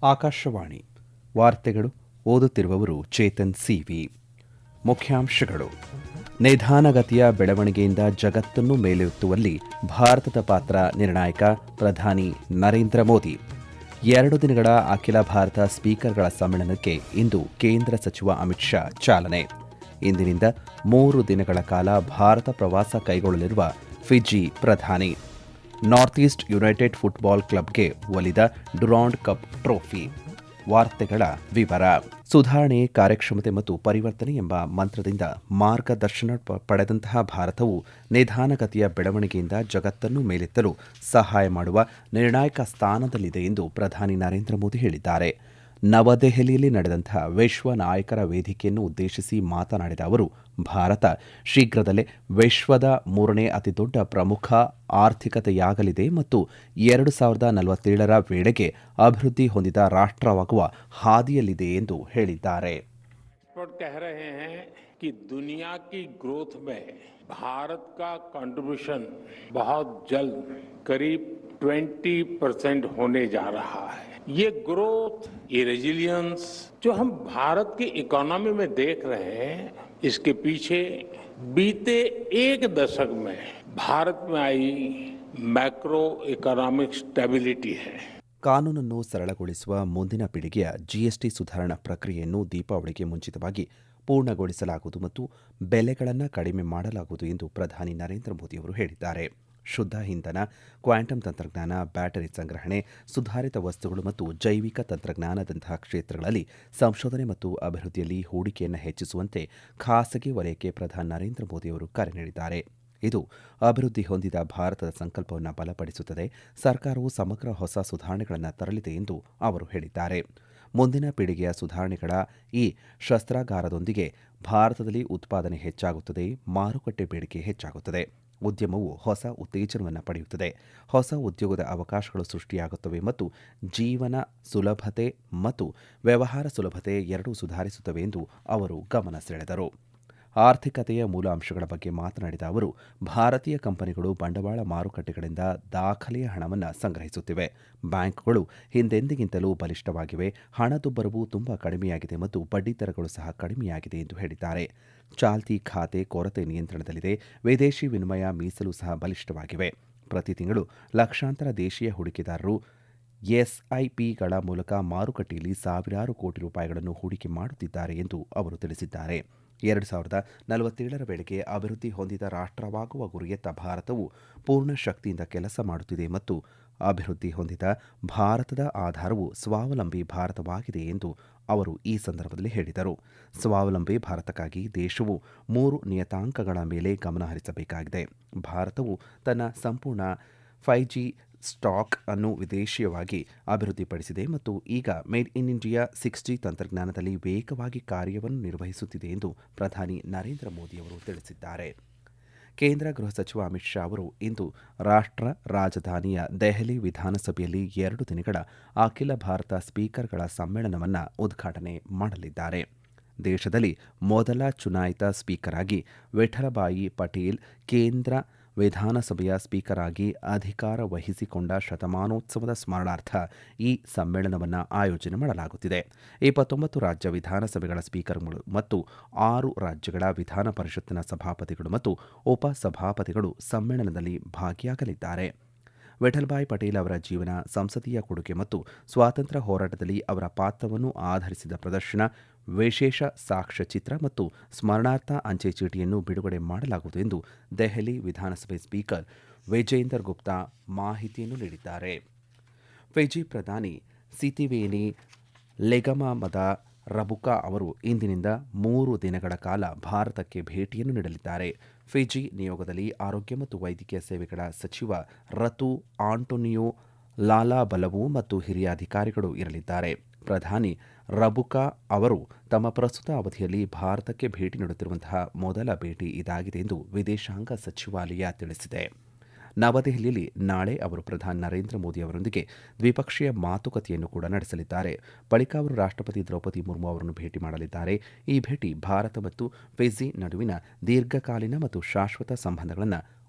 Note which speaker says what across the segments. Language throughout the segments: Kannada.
Speaker 1: ಆಕಾಶವಾಣಿ ವಾರ್ತೆಗಳು ಓದುತ್ತಿರುವವರು ಚೇತನ್ ಸಿವಿ. ಮುಖ್ಯಾಂಶಗಳು: ನಿಧಾನಗತಿಯ ಬೆಳವಣಿಗೆಯಿಂದ ಜಗತ್ತನ್ನು ಮೇಲೆತ್ತುವಲ್ಲಿ ಭಾರತದ ಪಾತ್ರ ನಿರ್ಣಾಯಕ. ಪ್ರಧಾನಿ ನರೇಂದ್ರ ಮೋದಿ. 2 ದಿನಗಳ ಅಖಿಲ ಭಾರತ ಸ್ಪೀಕರ್ಗಳ ಸಮ್ಮೇಳನಕ್ಕೆ ಇಂದು ಕೇಂದ್ರ ಸಚಿವ ಅಮಿತ್ ಶಾ ಚಾಲನೆ. ಇಂದಿನಿಂದ 3 ದಿನಗಳ ಕಾಲ ಭಾರತ ಪ್ರವಾಸ ಕೈಗೊಳ್ಳಲಿರುವ ಫಿಜಿ ಪ್ರಧಾನಿ. ನಾರ್ತ್ ಈಸ್ಟ್ ಯುನೈಟೆಡ್ ಫುಟ್ಬಾಲ್ ಕ್ಲಬ್ಗೆ ಒಲಿದ ಡುರಾಂಡ್ ಕಪ್ ಟ್ರೋಫಿ. ವಾರ್ತೆಗಳ ವಿವರ. ಸುಧಾರಣೆ, ಕಾರ್ಯಕ್ಷಮತೆ ಮತ್ತು ಪರಿವರ್ತನೆ ಎಂಬ ಮಂತ್ರದಿಂದ ಮಾರ್ಗದರ್ಶನ ಪಡೆದಂತಹ ಭಾರತವು ನಿಧಾನಗತಿಯ ಬೆಳವಣಿಗೆಯಿಂದ ಜಗತ್ತನ್ನು ಮೇಲೆತ್ತಲು ಸಹಾಯ ಮಾಡುವ ನಿರ್ಣಾಯಕ ಸ್ಥಾನದಲ್ಲಿದೆ ಎಂದು ಪ್ರಧಾನಿ ನರೇಂದ್ರ ಮೋದಿ ಹೇಳಿದ್ದಾರೆ. ನವದೆಹಲಿಯಲ್ಲಿ ನಡೆದಂತಹ ವಿಶ್ವ ನಾಯಕರ ವೇದಿಕೆಯನ್ನು ಉದ್ದೇಶಿಸಿ ಮಾತನಾಡಿದ ಅವರು, ಭಾರತ ಶೀಘ್ರದಲ್ಲೇ ವಿಶ್ವದ 3ನೇ ಅತಿದೊಡ್ಡ ಪ್ರಮುಖ ಆರ್ಥಿಕತೆಯಾಗಲಿದೆ ಮತ್ತು 2047ರ ವೇಳೆಗೆ ಅಭಿವೃದ್ಧಿ ಹೊಂದಿದ ರಾಷ್ಟ್ರವಾಗುವ ಹಾದಿಯಲ್ಲಿದೆ ಎಂದು ಹೇಳಿದ್ದಾರೆ.
Speaker 2: कह रहे हैं कि दुनिया की ग्रोथ में भारत का कंट्रीब्यूशन बहुत जल्द करीब 20% होने जा रहा है. ये ग्रोथ, ये रेजिलियंस जो हम भारत की इकोनॉमी में देख रहे हैं, इसके पीछे बीते 1 दशक में भारत में आई मैक्रो इकोनॉमिक स्टेबिलिटी है.
Speaker 1: ಕಾನೂನನ್ನು ಸರಳಗೊಳಿಸುವ ಮುಂದಿನ ಪೀಳಿಗೆಯ ಜಿಎಸ್ಟಿ ಸುಧಾರಣಾ ಪ್ರಕ್ರಿಯೆಯನ್ನು ದೀಪಾವಳಿಗೆ ಮುಂಚಿತವಾಗಿ ಪೂರ್ಣಗೊಳಿಸಲಾಗುವುದು ಮತ್ತು ಬೆಲೆಗಳನ್ನು ಕಡಿಮೆ ಮಾಡಲಾಗುವುದು ಎಂದು ಪ್ರಧಾನಿ ನರೇಂದ್ರ ಮೋದಿ ಅವರು ಹೇಳಿದ್ದಾರೆ. ಶುದ್ಧ ಇಂಧನ, ಕ್ವಾಂಟಮ್ ತಂತ್ರಜ್ಞಾನ, ಬ್ಯಾಟರಿ ಸಂಗ್ರಹಣೆ, ಸುಧಾರಿತ ವಸ್ತುಗಳು ಮತ್ತು ಜೈವಿಕ ತಂತ್ರಜ್ಞಾನದಂತಹ ಕ್ಷೇತ್ರಗಳಲ್ಲಿ ಸಂಶೋಧನೆ ಮತ್ತು ಅಭಿವೃದ್ಧಿಯಲ್ಲಿ ಹೂಡಿಕೆಯನ್ನು ಹೆಚ್ಚಿಸುವಂತೆ ಖಾಸಗಿ ವಲಯಕ್ಕೆ ಪ್ರಧಾನಿ ನರೇಂದ್ರ ಮೋದಿ ಅವರು ಕರೆ ನೀಡಿದ್ದಾರೆ. ಇದು ಅಭಿವೃದ್ಧಿ ಹೊಂದಿದ ಭಾರತದ ಸಂಕಲ್ಪವನ್ನು ಬಲಪಡಿಸುತ್ತದೆ. ಸರ್ಕಾರವು ಸಮಗ್ರ ಹೊಸ ಸುಧಾರಣೆಗಳನ್ನು ತರಲಿದೆ ಎಂದು ಅವರು ಹೇಳಿದ್ದಾರೆ. ಮುಂದಿನ ಪೀಳಿಗೆಯ ಸುಧಾರಣೆಗಳ ಈ ಶಸ್ತ್ರಾಗಾರದೊಂದಿಗೆ ಭಾರತದಲ್ಲಿ ಉತ್ಪಾದನೆ ಹೆಚ್ಚಾಗುತ್ತದೆ, ಮಾರುಕಟ್ಟೆ ಬೇಡಿಕೆ ಹೆಚ್ಚಾಗುತ್ತದೆ, ಉದ್ಯಮವು ಹೊಸ ಉತ್ತೇಜನವನ್ನು ಪಡೆಯುತ್ತದೆ, ಹೊಸ ಉದ್ಯೋಗದ ಅವಕಾಶಗಳು ಸೃಷ್ಟಿಯಾಗುತ್ತವೆ ಮತ್ತು ಜೀವನ ಸುಲಭತೆ ಮತ್ತು ವ್ಯವಹಾರ ಸುಲಭತೆ ಎರಡೂ ಸುಧಾರಿಸುತ್ತವೆ ಎಂದು ಅವರು ಗಮನ ಸೆಳೆದರು. ಆರ್ಥಿಕತೆಯ ಮೂಲ ಅಂಶಗಳ ಬಗ್ಗೆ ಮಾತನಾಡಿದ ಅವರು, ಭಾರತೀಯ ಕಂಪನಿಗಳು ಬಂಡವಾಳ ಮಾರುಕಟ್ಟೆಗಳಿಂದ ದಾಖಲೆಯ ಹಣವನ್ನು ಸಂಗ್ರಹಿಸುತ್ತಿವೆ. ಬ್ಯಾಂಕ್ಗಳು ಹಿಂದೆಂದಿಗಿಂತಲೂ ಬಲಿಷ್ಠವಾಗಿವೆ. ಹಣದುಬ್ಬರವು ತುಂಬಾ ಕಡಿಮೆಯಾಗಿದೆ ಮತ್ತು ಬಡ್ಡಿದರಗಳು ಸಹ ಕಡಿಮೆಯಾಗಿದೆ ಎಂದು ಹೇಳಿದ್ದಾರೆ. ಚಾಲ್ತಿ ಖಾತೆ ಕೊರತೆ ನಿಯಂತ್ರಣದಲ್ಲಿದೆ. ವಿದೇಶಿ ವಿನಿಮಯ ಮೀಸಲು ಸಹ ಬಲಿಷ್ಠವಾಗಿವೆ. ಪ್ರತಿ ತಿಂಗಳು ಲಕ್ಷಾಂತರ ದೇಶೀಯ ಹೂಡಿಕೆದಾರರು ಎಸ್ಐಪಿಗಳ ಮೂಲಕ ಮಾರುಕಟ್ಟೆಯಲ್ಲಿ ಸಾವಿರಾರು ಕೋಟಿ ರೂಪಾಯಿಗಳನ್ನು ಹೂಡಿಕೆ ಮಾಡುತ್ತಿದ್ದಾರೆ ಎಂದು ಅವರು ತಿಳಿಸಿದ್ದಾರೆ. 2047ರ ವೇಳೆಗೆ ಅಭಿವೃದ್ಧಿ ಹೊಂದಿದ ರಾಷ್ಟ್ರವಾಗುವ ಗುರಿಯತ್ತ ಭಾರತವು ಪೂರ್ಣ ಶಕ್ತಿಯಿಂದ ಕೆಲಸ ಮಾಡುತ್ತಿದೆ ಮತ್ತು ಅಭಿವೃದ್ಧಿ ಹೊಂದಿದ ಭಾರತದ ಆಧಾರವು ಸ್ವಾವಲಂಬಿ ಭಾರತವಾಗಿದೆ ಎಂದು ಅವರು ಈ ಸಂದರ್ಭದಲ್ಲಿ ಹೇಳಿದರು. ಸ್ವಾವಲಂಬಿ ಭಾರತಕ್ಕಾಗಿ ದೇಶವು 3 ನಿಯತಾಂಕಗಳ ಮೇಲೆ ಗಮನ ಹರಿಸಬೇಕಾಗಿದೆ. ಭಾರತವು ತನ್ನ ಸಂಪೂರ್ಣ 5G ಸ್ಟಾಕ್ ಅನ್ನು ವಿದೇಶೀಯವಾಗಿ ಅಭಿವೃದ್ಧಿಪಡಿಸಿದೆ ಮತ್ತು ಈಗ ಮೇಡ್ ಇನ್ ಇಂಡಿಯಾ 6G ತಂತ್ರಜ್ಞಾನದಲ್ಲಿ ವೇಗವಾಗಿ ಕಾರ್ಯವನ್ನು ನಿರ್ವಹಿಸುತ್ತಿದೆ ಎಂದು ಪ್ರಧಾನಿ ನರೇಂದ್ರ ಮೋದಿ ಅವರು ತಿಳಿಸಿದ್ದಾರೆ. ಕೇಂದ್ರ ಗೃಹ ಸಚಿವ ಅಮಿತ್ ಶಾ ಅವರು ಇಂದು ರಾಷ್ಟ್ರ ರಾಜಧಾನಿಯ ದೆಹಲಿ ವಿಧಾನಸಭೆಯಲ್ಲಿ 2 ದಿನಗಳ ಅಖಿಲ ಭಾರತ ಸ್ಪೀಕರ್ಗಳ ಸಮ್ಮೇಳನವನ್ನು ಉದ್ಘಾಟನೆ ಮಾಡಲಿದ್ದಾರೆ. ದೇಶದಲ್ಲಿ ಮೊದಲ ಚುನಾಯಿತ ಸ್ಪೀಕರ್ ಆಗಿ ವಿಠಲಭಾಯಿ ಪಟೇಲ್ ಕೇಂದ್ರ ವಿಧಾನಸಭೆಯ ಸ್ಪೀಕರ್ ಆಗಿ ಅಧಿಕಾರ ವಹಿಸಿಕೊಂಡ ಶತಮಾನೋತ್ಸವದ ಸ್ಮರಣಾರ್ಥ ಈ ಸಮ್ಮೇಳನವನ್ನು ಆಯೋಜನೆ ಮಾಡಲಾಗುತ್ತಿದೆ. 29 ರಾಜ್ಯ ವಿಧಾನಸಭೆಗಳ ಸ್ಪೀಕರ್ಗಳು ಮತ್ತು 6 ರಾಜ್ಯಗಳ ವಿಧಾನ ಪರಿಷತ್ತಿನ ಸಭಾಪತಿಗಳು ಮತ್ತು ಉಪಸಭಾಪತಿಗಳು ಸಮ್ಮೇಳನದಲ್ಲಿ ಭಾಗಿಯಾಗಲಿದ್ದಾರೆ. ವಿಠಲಭಾಯಿ ಪಟೇಲ್ ಅವರ ಜೀವನ, ಸಂಸದೀಯ ಕೊಡುಗೆ ಮತ್ತು ಸ್ವಾತಂತ್ರ್ಯ ಹೋರಾಟದಲ್ಲಿ ಅವರ ಪಾತ್ರವನ್ನು ಆಧರಿಸಿದ ಪ್ರದರ್ಶನ, ವಿಶೇಷ ಸಾಕ್ಷ್ಯಚಿತ್ರ ಮತ್ತು ಸ್ಮರಣಾರ್ಥ ಅಂಚೆ ಚೀಟಿಯನ್ನು ಬಿಡುಗಡೆ ಮಾಡಲಾಗುವುದು ಎಂದು ದೆಹಲಿ ವಿಧಾನಸಭೆ ಸ್ಪೀಕರ್ ವಿಜೇಂದರ್ ಗುಪ್ತಾ ಮಾಹಿತಿಯನ್ನು ನೀಡಿದ್ದಾರೆ. ಫಿಜಿ ಪ್ರಧಾನಿ ಸಿತಿವೇನಿ ಲೆಗಮದ ರಬುಕಾ ಅವರು ಇಂದಿನಿಂದ 3 ದಿನಗಳ ಕಾಲ ಭಾರತಕ್ಕೆ ಭೇಟಿಯನ್ನು ನೀಡಲಿದ್ದಾರೆ. ಫಿಜಿ ನಿಯೋಗದಲ್ಲಿ ಆರೋಗ್ಯ ಮತ್ತು ವೈದ್ಯಕೀಯ ಸೇವೆಗಳ ಸಚಿವ ರತು ಆಂಟೋನಿಯೋ ಲಾಲಾಬಲವು ಮತ್ತು ಹಿರಿಯ ಅಧಿಕಾರಿಗಳು ಇರಲಿದ್ದಾರೆ. ಪ್ರಧಾನಿ ರಬುಕಾ ಅವರು ತಮ್ಮ ಪ್ರಸ್ತುತ ಅವಧಿಯಲ್ಲಿ ಭಾರತಕ್ಕೆ ಭೇಟಿ ನೀಡುತ್ತಿರುವಂತಹ ಮೊದಲ ಭೇಟಿ ಇದಾಗಿದೆ ಎಂದು ವಿದೇಶಾಂಗ ಸಚಿವಾಲಯ ತಿಳಿಸಿದೆ. ನವದೆಹಲಿಯಲ್ಲಿ ನಾಳೆ ಅವರು ಪ್ರಧಾನಿ ನರೇಂದ್ರ ಮೋದಿ ಅವರೊಂದಿಗೆ ದ್ವಿಪಕ್ಷೀಯ ಮಾತುಕತೆಯನ್ನು ಕೂಡ ನಡೆಸಲಿದ್ದಾರೆ. ಬಳಿಕ ಅವರು ರಾಷ್ಟ್ರಪತಿ ದ್ರೌಪದಿ ಮುರ್ಮು ಅವರನ್ನು ಭೇಟಿ ಮಾಡಲಿದ್ದಾರೆ. ಈ ಭೇಟಿ ಭಾರತ ಮತ್ತು ಫಿಜಿ ನಡುವಿನ ದೀರ್ಘಕಾಲೀನ ಮತ್ತು ಶಾಶ್ವತ ಸಂಬಂಧಗಳನ್ನು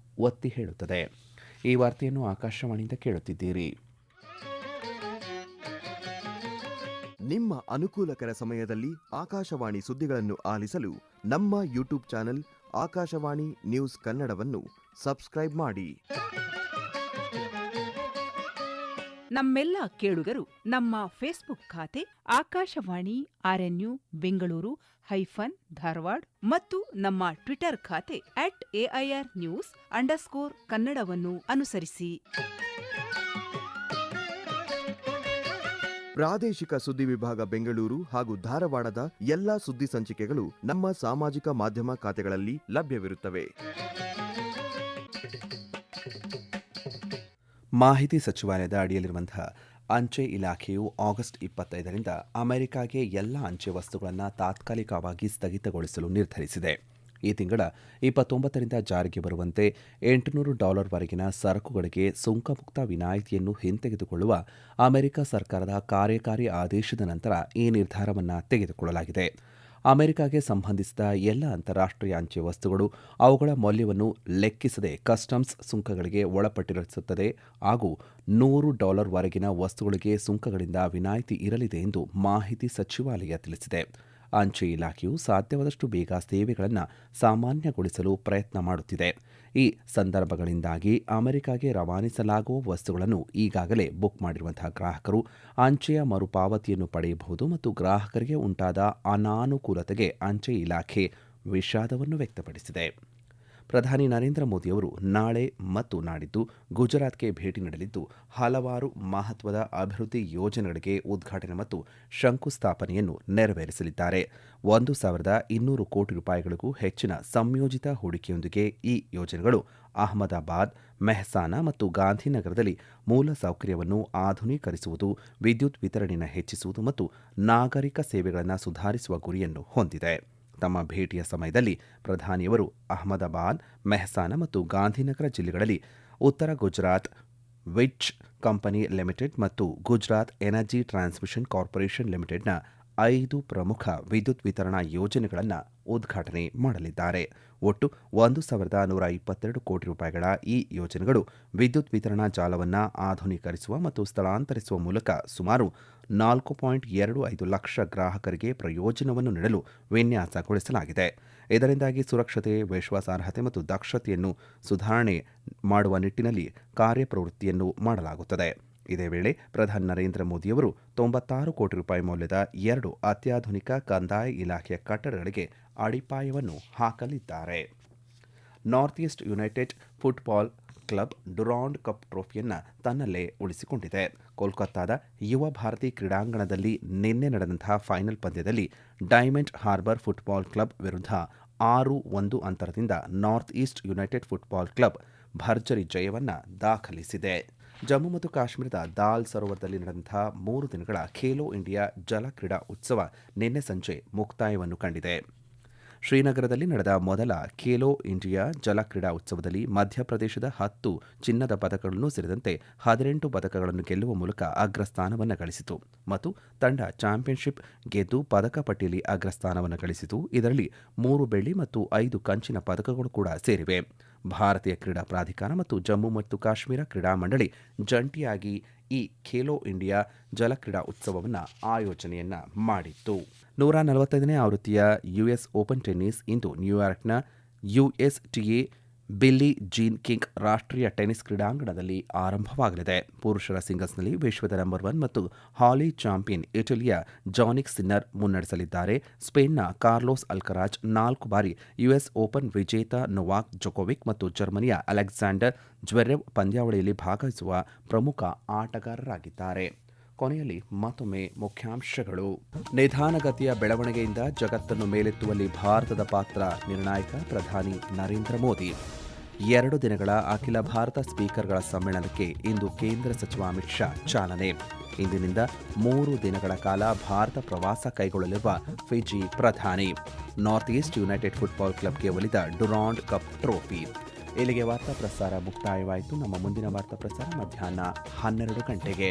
Speaker 1: ಒತ್ತಿ ಹೇಳುತ್ತದೆ. ಈ ವಾರ್ತೆಯನ್ನು ಆಕಾಶವಾಣಿಯಿಂದ ಕೇಳುತ್ತಿದ್ದೀರಿ.
Speaker 3: ನಿಮ್ಮ ಅನುಕೂಲಕರ ಸಮಯದಲ್ಲಿ ಆಕಾಶವಾಣಿ ಸುದ್ದಿಗಳನ್ನು ಆಲಿಸಲು ನಮ್ಮ ಯೂಟ್ಯೂಬ್ ಚಾನೆಲ್ ಆಕಾಶವಾಣಿ ನ್ಯೂಸ್ ಕನ್ನಡವನ್ನು ಸಬ್ಸ್ಕ್ರೈಬ್ ಮಾಡಿ.
Speaker 4: ನಮ್ಮೆಲ್ಲ ಕೇಳುಗರು ನಮ್ಮ ಫೇಸ್ಬುಕ್ ಖಾತೆ ಆಕಾಶವಾಣಿ ಆರ್ಎನ್ಯು ಬೆಂಗಳೂರು ಧಾರವಾಡ ಮತ್ತು ನಮ್ಮ ಟ್ವಿಟರ್ ಖಾತೆ @AIRnews_ಕನ್ನಡವನ್ನು ಅನುಸರಿಸಿ.
Speaker 3: ಪ್ರಾದೇಶಿಕ ಸುದ್ದಿ ವಿಭಾಗ ಬೆಂಗಳೂರು ಹಾಗೂ ಧಾರವಾಡದ ಎಲ್ಲಾ ಸುದ್ದಿ ಸಂಚಿಕೆಗಳು ನಮ್ಮ ಸಾಮಾಜಿಕ ಮಾಧ್ಯಮ ಖಾತೆಗಳಲ್ಲಿ ಲಭ್ಯವಿರುತ್ತವೆ.
Speaker 1: ಮಾಹಿತಿ ಸಚಿವಾಲಯದ ಅಡಿಯಲ್ಲಿರುವಂತಹ ಅಂಚೆ ಇಲಾಖೆಯು ಆಗಸ್ಟ್ 25ರಿಂದ ಅಮೆರಿಕಾಗೆ ಎಲ್ಲ ಅಂಚೆ ವಸ್ತುಗಳನ್ನು ತಾತ್ಕಾಲಿಕವಾಗಿ ಸ್ಥಗಿತಗೊಳಿಸಲು ನಿರ್ಧರಿಸಿದೆ. ಈ ತಿಂಗಳ 29ರಿಂದ ಜಾರಿಗೆ ಬರುವಂತೆ $800 ವರೆಗಿನ ಸರಕುಗಳಿಗೆ ಸುಂಕಮುಕ್ತ ವಿನಾಯಿತಿಯನ್ನು ಹಿಂತೆಗೆದುಕೊಳ್ಳುವ ಅಮೆರಿಕ ಸರ್ಕಾರದ ಕಾರ್ಯಕಾರಿ ಆದೇಶದ ನಂತರ ಈ ನಿರ್ಧಾರವನ್ನು ತೆಗೆದುಕೊಳ್ಳಲಾಗಿದೆ. ಅಮೆರಿಕಾಗೆ ಸಂಬಂಧಿಸಿದ ಎಲ್ಲ ಅಂತಾರಾಷ್ಟ್ರೀಯ ಅಂಚೆ ವಸ್ತುಗಳು ಅವುಗಳ ಮೌಲ್ಯವನ್ನು ಲೆಕ್ಕಿಸದೆ ಕಸ್ಟಮ್ಸ್ ಸುಂಕಗಳಿಗೆ ಒಳಪಟ್ಟಿರುತ್ತದೆ ಹಾಗೂ $100 ವರೆಗಿನ ವಸ್ತುಗಳಿಗೆ ಸುಂಕಗಳಿಂದ ವಿನಾಯಿತಿ ಇರಲಿದೆ ಎಂದು ಮಾಹಿತಿ ಸಚಿವಾಲಯ ತಿಳಿಸಿದೆ. ಅಂಚೆ ಇಲಾಖೆಯು ಸಾಧ್ಯವಾದಷ್ಟು ಬೇಗ ಸೇವೆಗಳನ್ನು ಸಾಮಾನ್ಯಗೊಳಿಸಲು ಪ್ರಯತ್ನ ಮಾಡುತ್ತಿದೆ. ಈ ಸಂದರ್ಭಗಳಿಂದಾಗಿ ಅಮೆರಿಕಾಗೆ ರವಾನಿಸಲಾಗುವ ವಸ್ತುಗಳನ್ನು ಈಗಾಗಲೇ ಬುಕ್ ಮಾಡಿರುವಂತಹ ಗ್ರಾಹಕರು ಅಂಚೆಯ ಮರುಪಾವತಿಯನ್ನು ಪಡೆಯಬಹುದು ಮತ್ತು ಗ್ರಾಹಕರಿಗೆ ಉಂಟಾದ ಅನಾನುಕೂಲತೆಗೆ ಅಂಚೆ ಇಲಾಖೆ ವಿಷಾದವನ್ನು ವ್ಯಕ್ತಪಡಿಸಿದೆ. ಪ್ರಧಾನಿ ನರೇಂದ್ರ ಮೋದಿಯವರು ನಾಳೆ ಮತ್ತು ನಾಡಿದ್ದು ಗುಜರಾತ್ಗೆ ಭೇಟಿ ನೀಡಲಿದ್ದು ಹಲವಾರು ಮಹತ್ವದ ಅಭಿವೃದ್ಧಿ ಯೋಜನೆಗಳಿಗೆ ಉದ್ಘಾಟನೆ ಮತ್ತು ಶಂಕುಸ್ಥಾಪನೆಯನ್ನು ನೆರವೇರಿಸಲಿದ್ದಾರೆ. 1,200 ಕೋಟಿ ರೂಪಾಯಿಗಳಿಗೂ ಹೆಚ್ಚಿನ ಸಂಯೋಜಿತ ಹೂಡಿಕೆಯೊಂದಿಗೆ ಈ ಯೋಜನೆಗಳು ಅಹಮದಾಬಾದ್, ಮೆಹಸಾನಾ ಮತ್ತು ಗಾಂಧಿನಗರದಲ್ಲಿ ಮೂಲಸೌಕರ್ಯವನ್ನು ಆಧುನೀಕರಿಸುವುದು, ವಿದ್ಯುತ್ ವಿತರಣೆಯನ್ನು ಹೆಚ್ಚಿಸುವುದು ಮತ್ತು ನಾಗರಿಕ ಸೇವೆಗಳನ್ನು ಸುಧಾರಿಸುವ ಗುರಿಯನ್ನು ಹೊಂದಿದೆ. ತಮ್ಮ ಭೇಟಿಯ ಸಮಯದಲ್ಲಿ ಪ್ರಧಾನಿಯವರು ಅಹಮದಾಬಾದ್, ಮೆಹಸಾನಾ ಮತ್ತು ಗಾಂಧಿನಗರ ಜಿಲ್ಲೆಗಳಲ್ಲಿ ಉತ್ತರ ಗುಜರಾತ್ ವಿಟ್ಜ್ ಕಂಪನಿ ಲಿಮಿಟೆಡ್ ಮತ್ತು ಗುಜರಾತ್ ಎನರ್ಜಿ ಟ್ರಾನ್ಸ್ಮಿಷನ್ ಕಾರ್ಪೊರೇಷನ್ ಲಿಮಿಟೆಡ್ನ 5 ಪ್ರಮುಖ ವಿದ್ಯುತ್ ವಿತರಣಾ ಯೋಜನೆಗಳನ್ನು ಉದ್ಘಾಟನೆ ಮಾಡಲಿದ್ದಾರೆ. ಒಟ್ಟು 1,122 ಕೋಟಿ ರೂಪಾಯಿಗಳ ಈ ಯೋಜನೆಗಳು ವಿದ್ಯುತ್ ವಿತರಣಾ ಜಾಲವನ್ನು ಆಧುನೀಕರಿಸುವ ಮತ್ತು ಸ್ಥಳಾಂತರಿಸುವ ಮೂಲಕ ಸುಮಾರು 4.25 ಲಕ್ಷ ಗ್ರಾಹಕರಿಗೆ ಪ್ರಯೋಜನವನ್ನು ನೀಡಲು ವಿನ್ಯಾಸಗೊಳಿಸಲಾಗಿದೆ. ಇದರಿಂದಾಗಿ ಸುರಕ್ಷತೆ, ವಿಶ್ವಾಸಾರ್ಹತೆ ಮತ್ತು ದಕ್ಷತೆಯನ್ನು ಸುಧಾರಣೆ ಮಾಡುವ ನಿಟ್ಟಿನಲ್ಲಿ ಕಾರ್ಯಪ್ರವೃತ್ತಿಯನ್ನು ಮಾಡಲಾಗುತ್ತದೆ. ಇದೇ ವೇಳೆ ಪ್ರಧಾನಿ ನರೇಂದ್ರ ಮೋದಿಯವರು 96 ಕೋಟಿ ರೂಪಾಯಿ ಮೌಲ್ಯದ 2 ಅತ್ಯಾಧುನಿಕ ಕಂದಾಯ ಇಲಾಖೆಯ ಕಟ್ಟಡಗಳಿಗೆ ಅಡಿಪಾಯವನ್ನು ಹಾಕಲಿದ್ದಾರೆ. North East United football club Durand Cup ಟ್ರೋಫಿಯನ್ನು ತನ್ನಲ್ಲೇ ಉಳಿಸಿಕೊಂಡಿದೆ. ಕೋಲ್ಕತ್ತಾದ ಯುವ ಭಾರತಿ ಕ್ರೀಡಾಂಗಣದಲ್ಲಿ ನಿನ್ನೆ ನಡೆದಂತಹ ಫೈನಲ್ ಪಂದ್ಯದಲ್ಲಿ ಡೈಮಂಡ್ ಹಾರ್ಬರ್ ಫುಟ್ಬಾಲ್ ಕ್ಲಬ್ ವಿರುದ್ಧ 6-1 ಅಂತರದಿಂದ north East United football club ಭರ್ಜರಿ ಜಯವನ್ನು ದಾಖಲಿಸಿದೆ. ಜಮ್ಮು ಮತ್ತು ಕಾಶ್ಮೀರದ ದಾಲ್ ಸರೋವರದಲ್ಲಿ ನಡೆದಂತಹ 3 ದಿನಗಳ ಖೇಲೋ ಇಂಡಿಯಾ ಜಲ ಕ್ರೀಡಾ ಉತ್ಸವ ನಿನ್ನೆ ಸಂಜೆ ಮುಕ್ತಾಯವನ್ನು ಕಂಡಿದೆ. ಶ್ರೀನಗರದಲ್ಲಿ ನಡೆದ ಮೊದಲ ಖೇಲೋ ಇಂಡಿಯಾ ಜಲ ಕ್ರೀಡಾ ಉತ್ಸವದಲ್ಲಿ ಮಧ್ಯಪ್ರದೇಶದ 10 ಚಿನ್ನದ ಪದಕಗಳನ್ನು ಸೇರಿದಂತೆ 18 ಪದಕಗಳನ್ನು ಗೆಲ್ಲುವ ಮೂಲಕ ಅಗ್ರಸ್ಥಾನವನ್ನು ಗಳಿಸಿತು ಮತ್ತು ತಂಡ ಚಾಂಪಿಯನ್ಶಿಪ್ ಗೆದ್ದು ಪದಕ ಪಟ್ಟಿಯಲ್ಲಿ ಅಗ್ರಸ್ಥಾನವನ್ನು ಗಳಿಸಿತು. ಇದರಲ್ಲಿ 3 ಬೆಳ್ಳಿ ಮತ್ತು 5 ಕಂಚಿನ ಪದಕಗಳು ಕೂಡ ಸೇರಿವೆ. ಭಾರತೀಯ ಕ್ರೀಡಾ ಪ್ರಾಧಿಕಾರ ಮತ್ತು ಜಮ್ಮು ಮತ್ತು ಕಾಶ್ಮೀರ ಕ್ರೀಡಾ ಮಂಡಳಿ ಜಂಟಿಯಾಗಿ ಈ ಖೇಲೋ ಇಂಡಿಯಾ ಜಲ ಕ್ರೀಡಾ ಉತ್ಸವವನ್ನು ಆಯೋಜನೆಯನ್ನ ಮಾಡಿತ್ತು. 145ನೇ ಆವೃತ್ತಿಯ ಯುಎಸ್ ಓಪನ್ ಟೆನ್ನಿಸ್ ಇಂದು ನ್ಯೂಯಾರ್ಕ್ನ USTA ಬಿಲ್ಲಿ ಜೀನ್ ಕಿಂಗ್ ರಾಷ್ಟ್ರೀಯ ಟೆನ್ನಿಸ್ ಕ್ರೀಡಾಂಗಣದಲ್ಲಿ ಆರಂಭವಾಗಲಿದೆ. ಪುರುಷರ ಸಿಂಗಲ್ಸ್ನಲ್ಲಿ ವಿಶ್ವದ ನಂಬರ್ 1 ಮತ್ತು ಹಾಲಿ ಚಾಂಪಿಯನ್ ಇಟಲಿಯ ಜಾನಿಕ್ ಸಿನ್ನರ್ ಮುನ್ನಡೆಸಲಿದ್ದಾರೆ. ಸ್ಪೇನ್ನ ಕಾರ್ಲೋಸ್ ಅಲ್ಕರಾಜ್ 4 ಬಾರಿ ಯುಎಸ್ ಓಪನ್ ವಿಜೇತ ನೊವಾಕ್ ಜೊಕೋವಿಕ್ ಮತ್ತು ಜರ್ಮನಿಯ ಅಲೆಕ್ಸಾಂಡರ್ ಜ್ವೆರೆವ್ ಪಂದ್ಯಾವಳಿಯಲ್ಲಿ ಭಾಗವಹಿಸುವ ಪ್ರಮುಖ ಆಟಗಾರರಾಗಿದ್ದಾರೆ. ಕೊನೆಯಲ್ಲಿ ಮತ್ತೊಮ್ಮೆ ಮುಖ್ಯಾಂಶಗಳು. ನಿಧಾನಗತಿಯ ಬೆಳವಣಿಗೆಯಿಂದ ಜಗತ್ತನ್ನು ಮೇಲೆತ್ತುವಲ್ಲಿ ಭಾರತದ ಪಾತ್ರ ನಿರ್ಣಾಯಕ, ಪ್ರಧಾನಿ ನರೇಂದ್ರ ಮೋದಿ. 2 ದಿನಗಳ ಅಖಿಲ ಭಾರತ ಸ್ಪೀಕರ್ಗಳ ಸಮ್ಮೇಳನಕ್ಕೆ ಇಂದು ಕೇಂದ್ರ ಸಚಿವ ಅಮಿತ್ ಶಾ ಚಾಲನೆ. ಇಂದಿನಿಂದ 3 ದಿನಗಳ ಕಾಲ ಭಾರತ ಪ್ರವಾಸ ಕೈಗೊಳ್ಳಲಿರುವ ಫಿಜಿ ಪ್ರಧಾನಿ. ನಾರ್ತ್ ಈಸ್ಟ್ ಯುನೈಟೆಡ್ ಫುಟ್ಬಾಲ್ ಕ್ಲಬ್ಗೆ ಒಲಿದ ಡುರಾಂಡ್ ಕಪ್ ಟ್ರೋಫಿ. ಇಲ್ಲಿಗೆ ವಾರ್ತಾ ಪ್ರಸಾರ ಮುಕ್ತಾಯವಾಯಿತು. ನಮ್ಮ ಮುಂದಿನ ವಾರ್ತಾ ಪ್ರಸಾರ ಮಧ್ಯಾಹ್ನ 12 ಗಂಟೆಗೆ.